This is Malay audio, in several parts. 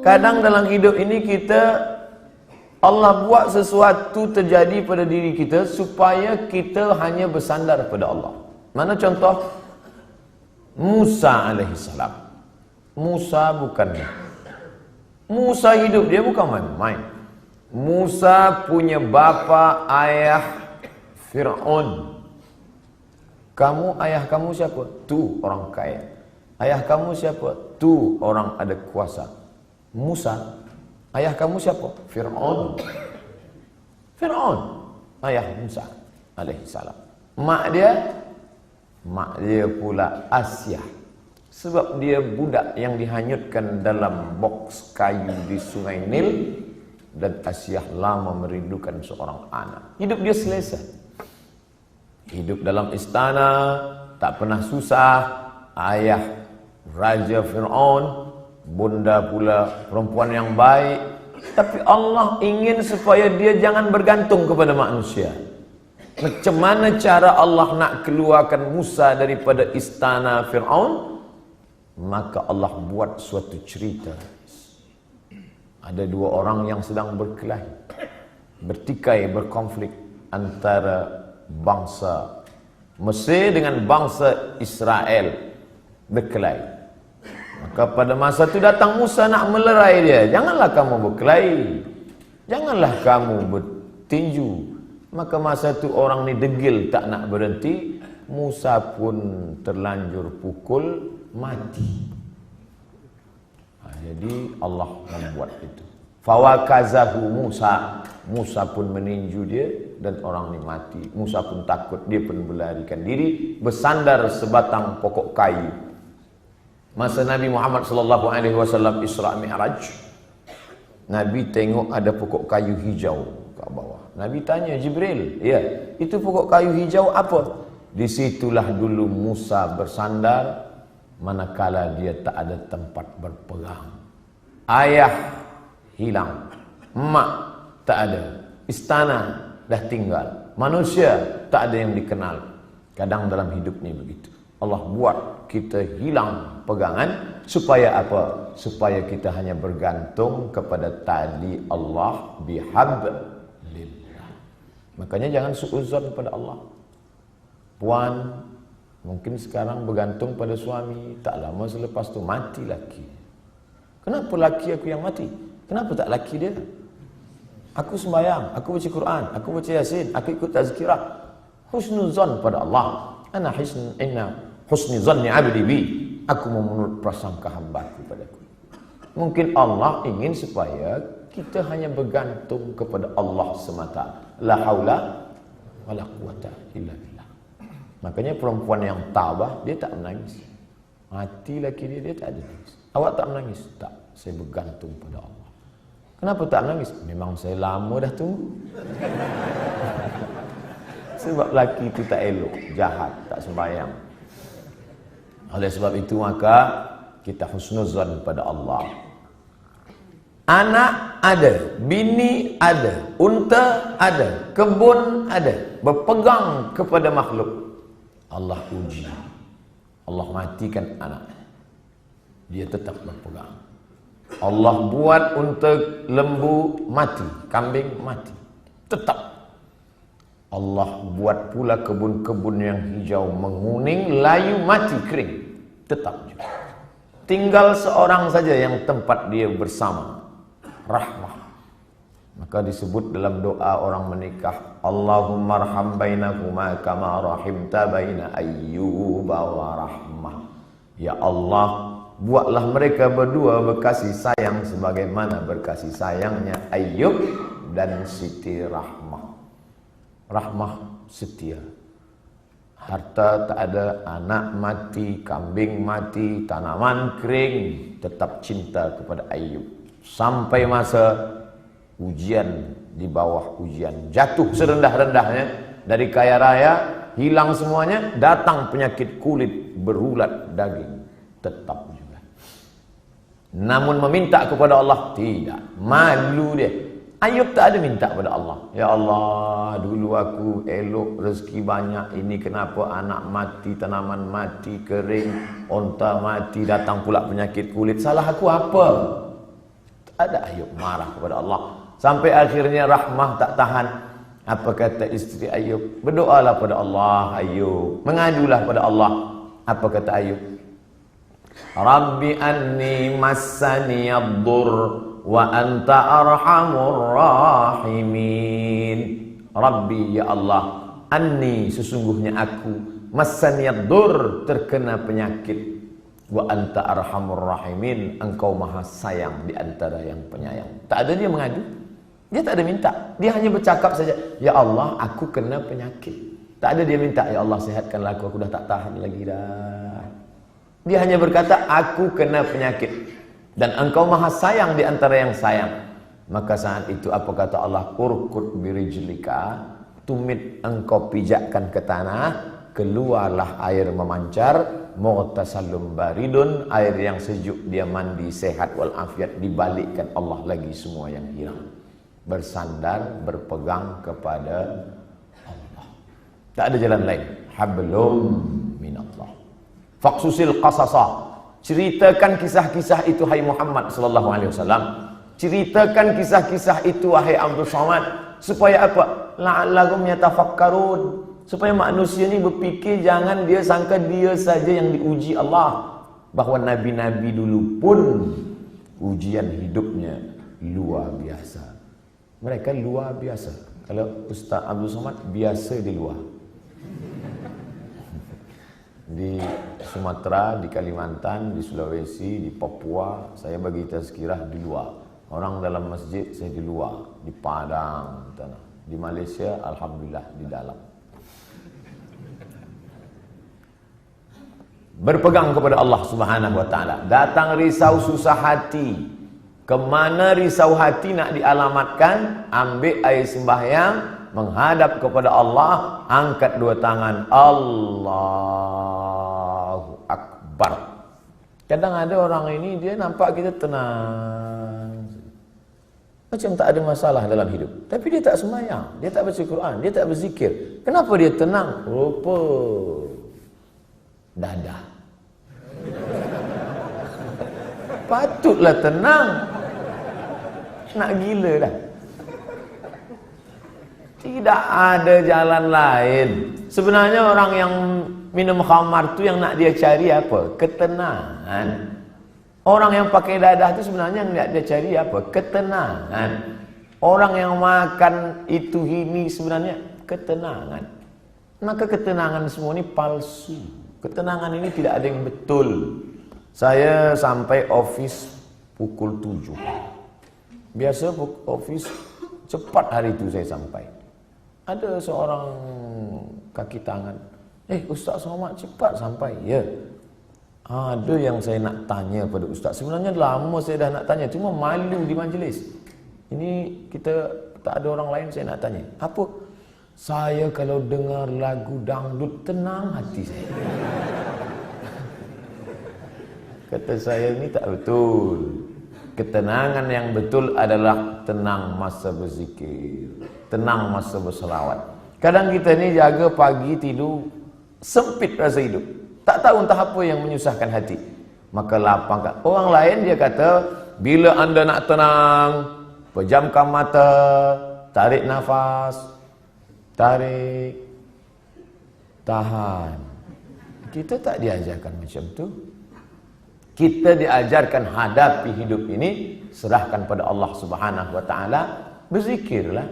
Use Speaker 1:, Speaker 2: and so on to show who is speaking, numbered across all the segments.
Speaker 1: Kadang dalam hidup ini Allah buat sesuatu terjadi pada diri kita supaya kita hanya bersandar pada Allah. Mana contoh? Musa alaihissalam. Musa hidup dia bukan main-main. Musa punya bapa ayah Fir'aun. Ayah kamu siapa? Tu orang kaya. Ayah kamu siapa? Tu orang ada kuasa. Musa, ayah kamu siapa? Fir'aun. Ayah Musa alaihissalam. Mak dia pula Asia. Sebab dia budak yang dihanyutkan dalam boks kayu di Sungai Nil. Dan Asia lama merindukan seorang anak. Hidup dia selesa. Hidup dalam istana, tak pernah susah. Ayah Raja Fir'aun, bunda pula perempuan yang baik. Tapi Allah ingin supaya dia jangan bergantung kepada manusia. Macam mana cara Allah nak keluarkan Musa daripada istana Fir'aun? Maka Allah buat suatu cerita. Ada dua orang yang sedang berkelahi, bertikai, berkonflik antara bangsa Mesir dengan bangsa Israel, berkelahi. Maka pada masa itu datang Musa nak melerai dia. Janganlah kamu berkelahi, janganlah kamu bertinju. Maka masa itu orang ni degil tak nak berhenti. Musa pun terlanjur pukul, mati. Jadi Allah membuat itu. Fawakazahu Musa. Musa pun meninju dia dan orang ni mati. Musa pun takut, dia pun melarikan diri, bersandar sebatang pokok kayu. Masa Nabi Muhammad SAW Isra Mi'raj, Nabi tengok ada pokok kayu hijau kat bawah. Nabi tanya Jibril, ya, itu pokok kayu hijau apa? Disitulah dulu Musa bersandar, manakala dia tak ada tempat berpegang. Ayah hilang, mak tak ada, istana dah tinggal, manusia tak ada yang dikenal. Kadang dalam hidup ni begitu. Allah buat kita hilang pegangan supaya apa? Supaya kita hanya bergantung kepada tali Allah bihablillah. Makanya jangan suuzon pada Allah. Puan mungkin sekarang bergantung pada suami, tak lama selepas tu mati laki. Kenapa laki aku yang mati? Kenapa tak laki dia? Aku sembahyang, aku baca Quran, aku baca Yasin, aku ikut tazkirah. Husnuzan pada Allah. Inna husni zanni abdi bi. Aku menurut prasangka hamba-Ku padaku. Mungkin Allah ingin supaya kita hanya bergantung kepada Allah semata. La haula wala quwata illa billah. Makanya perempuan yang tabah, dia tak menangis. Mati laki dia tak ada nangis. Awak tak menangis? Tak, saya bergantung pada Allah. Kenapa tak menangis? Memang saya lama dah tunggu. Sebab laki itu tak elok, jahat, tak sembahyang. Oleh sebab itu maka kita husnuzan pada Allah. Anak ada, bini ada, unta ada, kebun ada, berpegang kepada makhluk. Allah uji, Allah matikan anak, dia tetap berpegang. Allah buat unta, lembu mati, kambing mati, tetap. Allah buat pula kebun-kebun yang hijau menguning, layu mati, kering, tetap juga. Tinggal seorang saja yang tempat dia bersama, rahmah. Maka disebut dalam doa orang menikah, Allahumma arham bainahuma kama rahimta baina ayyuba wa rahmah. Ya Allah, buatlah mereka berdua berkasih sayang sebagaimana berkasih sayangnya Ayyub dan Siti Rahmah. Rahmah setia. Harta tak ada, anak mati, kambing mati, tanaman kering, tetap cinta kepada Ayyub. Sampai masa ujian, di bawah ujian, jatuh serendah-rendahnya dari kaya raya, hilang semuanya, datang penyakit kulit, berulat daging, tetap juga. Namun meminta kepada Allah, tidak, malu dia. Ayub tak ada minta pada Allah, ya Allah, dulu aku elok, rezeki banyak, ini kenapa anak mati, tanaman mati, kering, onta mati, datang pula penyakit kulit, salah aku apa? Ada Ayub marah kepada Allah. Sampai akhirnya Rahmah tak tahan. Apa kata isteri Ayub? Berdoalah pada Allah Ayub. Mengadulah pada Allah. Apa kata Ayub? Rabbi anni massani ad-dur wa anta arhamur rahimin. Rabbi ya Allah, anni sesungguhnya aku, massani ad-dur terkena penyakit. Wa anta arhamur rahimin, engkau maha sayang di antara yang penyayang. Tak ada dia mengadu. Dia tak ada minta. Dia hanya bercakap saja, ya Allah, aku kena penyakit. Tak ada dia minta, ya Allah sihatkanlah aku dah tak tahan lagi dah. Dia hanya berkata, aku kena penyakit. Dan engkau maha sayang di antara yang sayang. Maka saat itu apa kata Allah? Urkud birijlika, tumit engkau pijakkan ke tanah, keluarlah air memancar. Mughtasalum baridun, air yang sejuk, dia mandi sehat walafiat. Dibalikkan Allah lagi semua yang hilang. Bersandar, berpegang kepada Allah. Tak ada jalan lain. Hablum minallah. Faqsusil qasasa, ceritakan kisah-kisah itu hai Muhammad sallallahu alaihi wasallam. Ceritakan kisah-kisah itu wahai Abdul Somad, supaya apa? La'allahum yatafakkarun, supaya manusia ni berfikir, jangan dia sangka dia saja yang diuji Allah. Bahawa nabi-nabi dulu pun ujian hidupnya luar biasa. Mereka luar biasa. Kalau Ustaz Abdul Somad biasa di luar. Di Sumatera, di Kalimantan, di Sulawesi, di Papua, saya bagi tazkirah di luar. Orang dalam masjid, saya di luar. Di Padang, di Malaysia, alhamdulillah di dalam. Berpegang kepada Allah Subhanahu wa taala. Datang risau susah hati. Kemana risau hati nak dialamatkan? Ambil air sembahyang, menghadap kepada Allah, angkat dua tangan, Allahu Akbar. Kadang ada orang ini, dia nampak kita tenang, macam tak ada masalah dalam hidup, tapi dia tak sembahyang, dia tak baca Quran, dia tak berzikir. Kenapa dia tenang? Rupa dadah. Patutlah tenang. Nak gila dah. Tidak ada jalan lain. Sebenarnya orang yang minum khamar tu yang nak dia cari apa? Ketenangan. Orang yang pakai dadah tu sebenarnya yang nak dia cari apa? Ketenangan. Orang yang makan itu ini sebenarnya ketenangan. Maka ketenangan semua ini palsu. Ketenangan ini tidak ada yang betul. Saya sampai office pukul 7. Biasa office cepat hari itu saya sampai. Ada seorang kaki tangan, Ustaz Somad cepat sampai. Ya, ada yang saya nak tanya pada Ustaz. Sebenarnya lama saya dah nak tanya, cuma malu di majlis. Ini kita tak ada orang lain, saya nak tanya. Apa? Saya kalau dengar lagu dangdut tenang hati saya. Kata saya, ini tak betul. Ketenangan yang betul adalah tenang masa berzikir, tenang masa berselawat. Kadang kita ni jaga pagi tidur, sempit rasa hidup, tak tahu entah apa yang menyusahkan hati. Maka lapangkan. Orang lain dia kata, bila anda nak tenang, pejamkan mata, tarik nafas, tarik, tahan. Kita tak diajarkan macam tu. Kita diajarkan hadapi hidup ini, serahkan pada Allah Subhanahu wa taala, berzikirlah.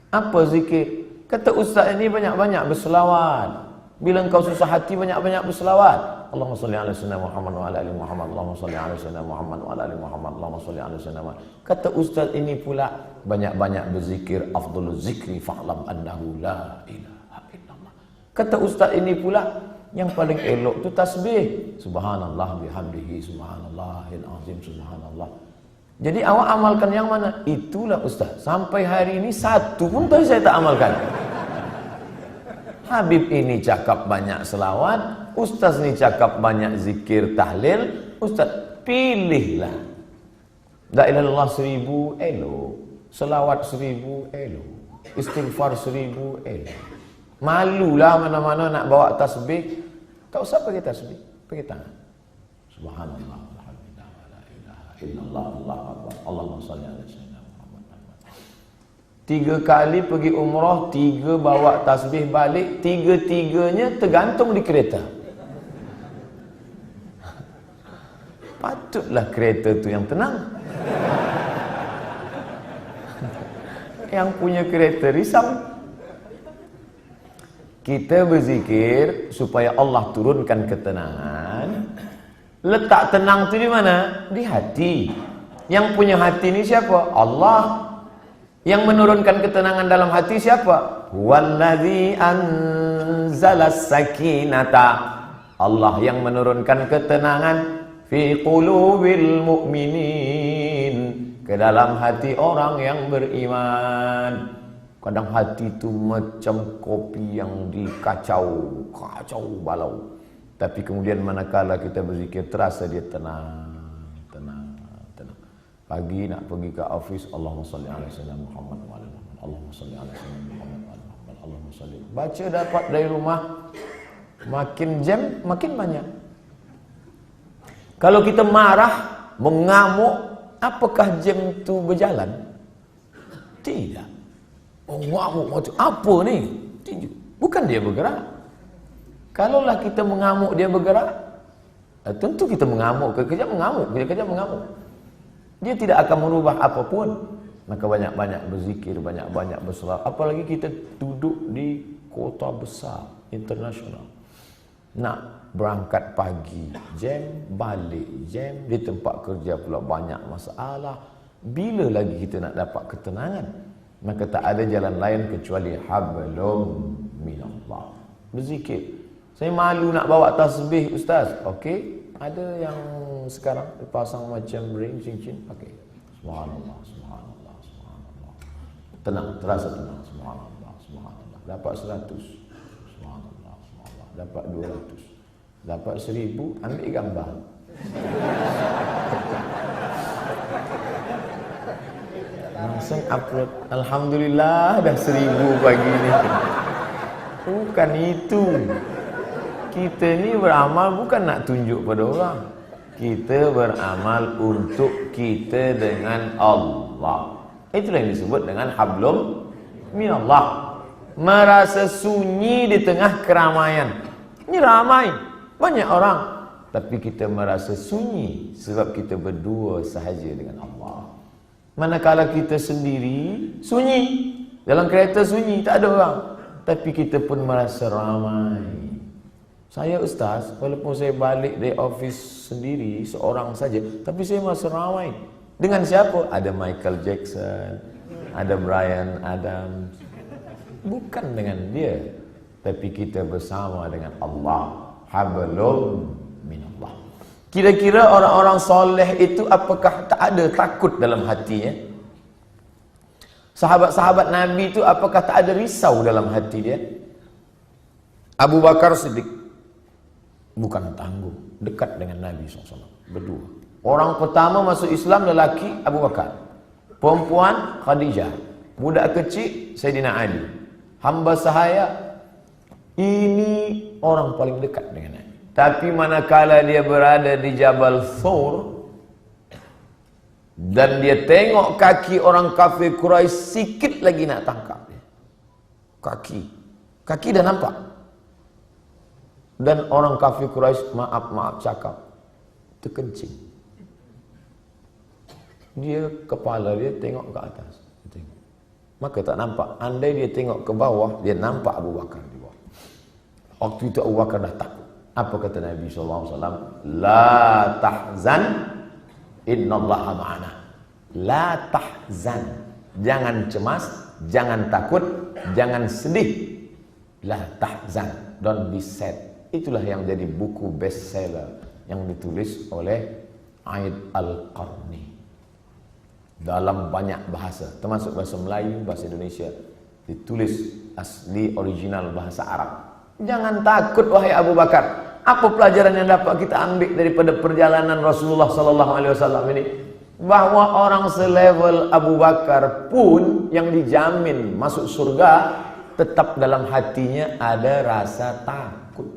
Speaker 1: Apa zikir? Kata ustaz ini banyak-banyak berselawat. Bila engkau susah hati, banyak-banyak berselawat. Allahumma salli ala sayyidina Muhammad wa ala ali Muhammad. Allahumma salli ala sayyidina Muhammad wa ala ali Muhammad. Allahumma salli ala sayyidina Muhammad. Kata ustaz ini pula, banyak-banyak berzikir. Afdhaluz zikri fa'lam annahu la ilaha illallah. Kata ustaz ini pula, yang paling elok tu tasbih. Subhanallah bihamdihi, subhanallahil azim, subhanallah. Jadi awak amalkan yang mana? Itulah ustaz. Sampai hari ini satu pun saya tak amalkan. Habib ini cakap banyak selawat, ustaz ni cakap banyak zikir tahlil. Ustaz, pilihlah. La ilaha illallah 1000 elok, selawat 1000 elok, istighfar 1000 elok. Malulah mana-mana nak bawa tasbih. Tak usah pakai tasbih, pakai tangan. Subhanallah, alhamdulillah, la ilaha illallah, Allahu akbar, Allahumma shalli ala sayyidina Muhammad. 3 kali pergi umrah, 3 bawa tasbih balik, 3-3-nya tergantung di kereta. Patutlah kereta tu yang tenang. Yang punya kereta risau. Kita berzikir supaya Allah turunkan ketenangan. Letak tenang tu di mana? Di hati. Yang punya hati ni siapa? Allah. Yang menurunkan ketenangan dalam hati siapa? Wallazi anzalas sakinata. Allah yang menurunkan ketenangan fi qulubil mu'minin, ke dalam hati orang yang beriman. Kadang hati itu macam kopi yang dikacau, kacau balau. Tapi kemudian manakala kita berzikir, terasa dia tenang. Pagi nak pergi ke office, Allahumma salli ala sayyidina Muhammad wa ala Muhammad. Allahumma salli ala sayyidina Muhammad wa ala Muhammad. Allahumma salli. Baca dapat dari rumah, makin jam makin banyak. Kalau kita marah, mengamuk, apakah jam itu berjalan? Tidak. Mengamuk macam apa ni? Tinju. Bukan dia bergerak. Kalaulah kita mengamuk dia bergerak, tentu kita mengamuk, kekejap mengamuk, kekejap mengamuk. Dia tidak akan merubah apapun. Maka banyak-banyak berzikir, banyak-banyak berselawat. Apalagi kita duduk di kota besar, internasional. Nak berangkat pagi, jam, balik jam, di tempat kerja pula banyak masalah. Bila lagi kita nak dapat ketenangan? Maka tak ada jalan lain kecuali hablum minallah. Berzikir. Saya malu nak bawa tasbih, ustaz. Okey, ada yang sekarang dipasang macam ring cincin, okey. Subhanallah, subhanallah, subhanallah. Tenang, terasa tenang. Subhanallah, subhanallah. Dapat 100. Subhanallah, subhanallah. Dapat 200. Dapat 1000, ambil gambar. Langsung upload. Alhamdulillah dah 1000 pagi ni. Bukan itu. Kita ni beramal bukan nak tunjuk pada orang. Kita beramal untuk kita dengan Allah. Itulah yang disebut dengan hablum minallah. Merasa sunyi di tengah keramaian. Ini ramai, banyak orang. Tapi kita merasa sunyi sebab kita berdua sahaja dengan Allah. Manakala kita sendiri, sunyi. Dalam kereta sunyi, tak ada orang. Tapi kita pun merasa ramai. Saya ustaz, walaupun saya balik dari office sendiri, seorang saja, tapi saya merasa ramai. Dengan siapa? Ada Michael Jackson, ada Bryan Adams. Bukan dengan dia, tapi kita bersama dengan Allah. Hablum minallah. Kira-kira orang-orang soleh itu apakah tak ada takut dalam hatinya? Sahabat-sahabat Nabi itu apakah tak ada risau dalam hati dia? Abu Bakar Siddiq bukan tangguh, dekat dengan Nabi SAW, berdua. Orang pertama masuk Islam lelaki Abu Bakar, perempuan Khadijah, budak kecil Sayyidina Ali, hamba sahaya. Ini orang paling dekat dengan Nabi. Tapi manakala dia berada di Jabal Thur dan dia tengok kaki orang kafir Quraisy, sikit lagi nak tangkap dia. Kaki dah nampak. Dan orang kafir Quraisy maaf cakap, terkencing. Dia kepala dia tengok ke atas, tengok. Maka tak nampak. Andai dia tengok ke bawah, dia nampak Abu Bakar di bawah. Waktu itu Abu Bakar dah takut. Apa kata Nabi SAW? La tahzan, innallaha ma'ana. La tahzan. Jangan cemas, jangan takut, jangan sedih. La tahzan. Don't be sad. Itulah yang jadi buku bestseller yang ditulis oleh Aid Al-Qarni. Dalam banyak bahasa, termasuk bahasa Melayu, bahasa Indonesia. Ditulis asli original bahasa Arab. Jangan takut wahai Abu Bakar. Apa pelajaran yang dapat kita ambil daripada perjalanan Rasulullah SAW ini? Bahwa orang selevel Abu Bakar pun yang dijamin masuk surga, tetap dalam hatinya ada rasa takut,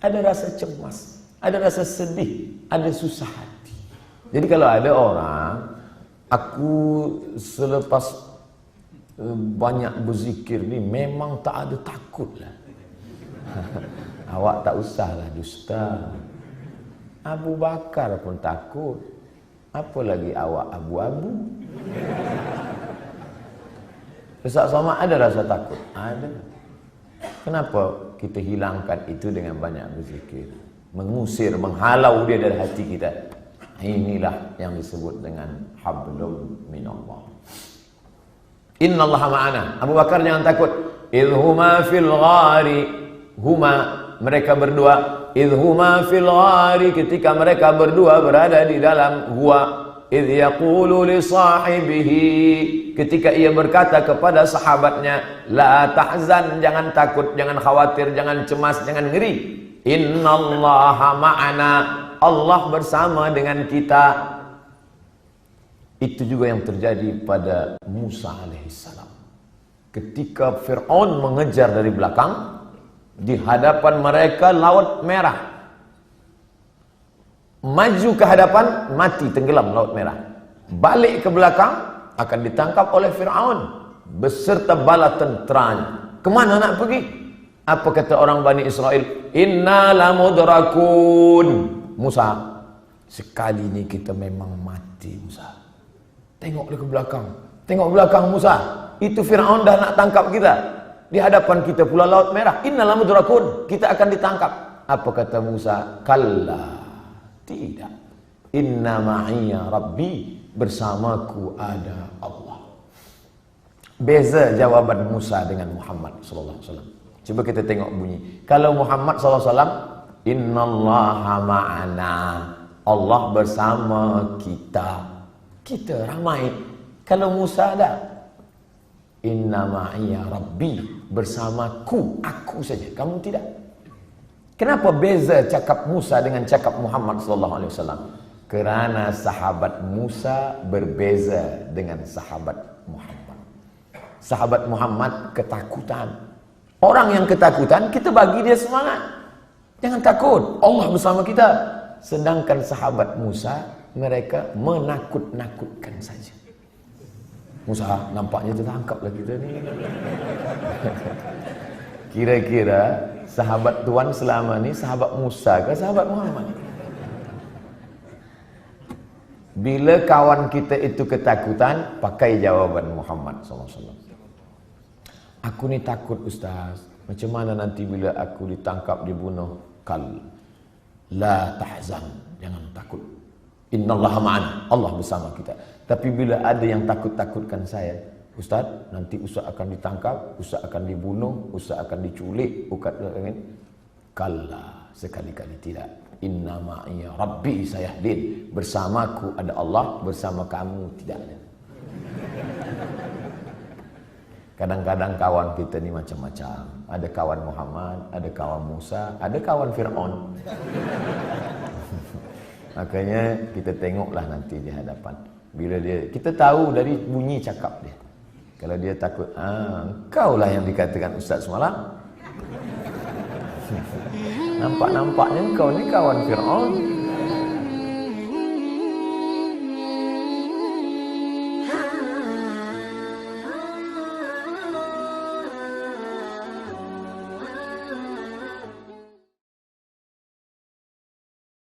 Speaker 1: ada rasa cemas, ada rasa sedih, ada susah hati. Jadi kalau ada orang, aku selepas banyak berzikir ni memang tak ada takut lah. Awak tak usahlah dusta. Abu Bakar pun takut. Apa lagi awak abu-abu? Ustaz Somad ada rasa takut? Ada. Kenapa kita hilangkan itu dengan banyak berzikir? Mengusir, menghalau dia dari hati kita. Inilah yang disebut dengan hablum minallah. Innallaha ma'ana. Abu Bakar jangan takut. Idhuma fil ghari. Huma, mereka berdua. Idhuma fil ghari, ketika mereka berdua berada di dalam gua. Idh yaqulu li sahibihi, ketika ia berkata kepada sahabatnya, la tahzan, jangan takut, jangan khawatir, jangan cemas, jangan ngeri. Innallaha ma'ana, Allah bersama dengan kita. Itu juga yang terjadi pada Musa alaihissalam. Ketika Fir'aun mengejar dari belakang, di hadapan mereka Laut Merah. Maju ke hadapan, mati tenggelam Laut Merah. Balik ke belakang, akan ditangkap oleh Fir'aun beserta bala tenteranya. Kemana nak pergi? Apa kata orang Bani Israel? Inna lamudrakun. Musa, sekali ni kita memang mati Musa. Tengok ke belakang. Tengok belakang Musa. Itu Fir'aun dah nak tangkap kita. Di hadapan kita pula Laut Merah. Inna lamudrakun. Kita akan ditangkap. Apa kata Musa? Kalla. Tidak. Inna ma'iya Rabbi. Bersamaku ada Allah. Beza jawaban Musa dengan Muhammad SAW. Cuba kita tengok bunyi. Kalau Muhammad SAW, Innallaha ma'ana. Allah bersama kita. Kita ramai. Kalau Musa ada, Inna ma'iya Rabbi. Bersamaku, aku saja, kamu tidak. Kenapa beza cakap Musa dengan cakap Muhammad SAW? Kerana sahabat Musa berbeza dengan sahabat Muhammad. Sahabat Muhammad ketakutan. Orang yang ketakutan, kita bagi dia semangat. Jangan takut, Allah bersama kita. Sedangkan sahabat Musa, mereka menakut-nakutkan saja. Musa, nampaknya tertangkaplah kita ni. Kira-kira sahabat Tuhan selama ni sahabat Musa ke sahabat Muhammad? Bila kawan kita itu ketakutan, pakai jawaban Muhammad SAW. Aku ni takut Ustaz. Macam mana nanti bila aku ditangkap, dibunuh? La tahzan, jangan takut. Innallaha ma'ana, Allah bersama kita. Tapi bila ada yang takut-takutkan saya, Ustaz, nanti Ustaz akan ditangkap, Ustaz akan dibunuh, Ustaz akan diculik, kalla, sekali-kali tidak. Inna ma'iya Rabbi sayahdin. Bersamaku ada Allah, bersama kamu tidak ada. Kadang-kadang kawan kita ni macam-macam. Ada kawan Muhammad, ada kawan Musa, ada kawan Fir'aun. Makanya kita tengoklah nanti di hadapan. Bila dia, kita tahu dari bunyi cakap dia. Kalau dia takut, engkau lah yang dikatakan Ustaz semalam. Nampak-nampaknya engkau ni kawan Fir'aun.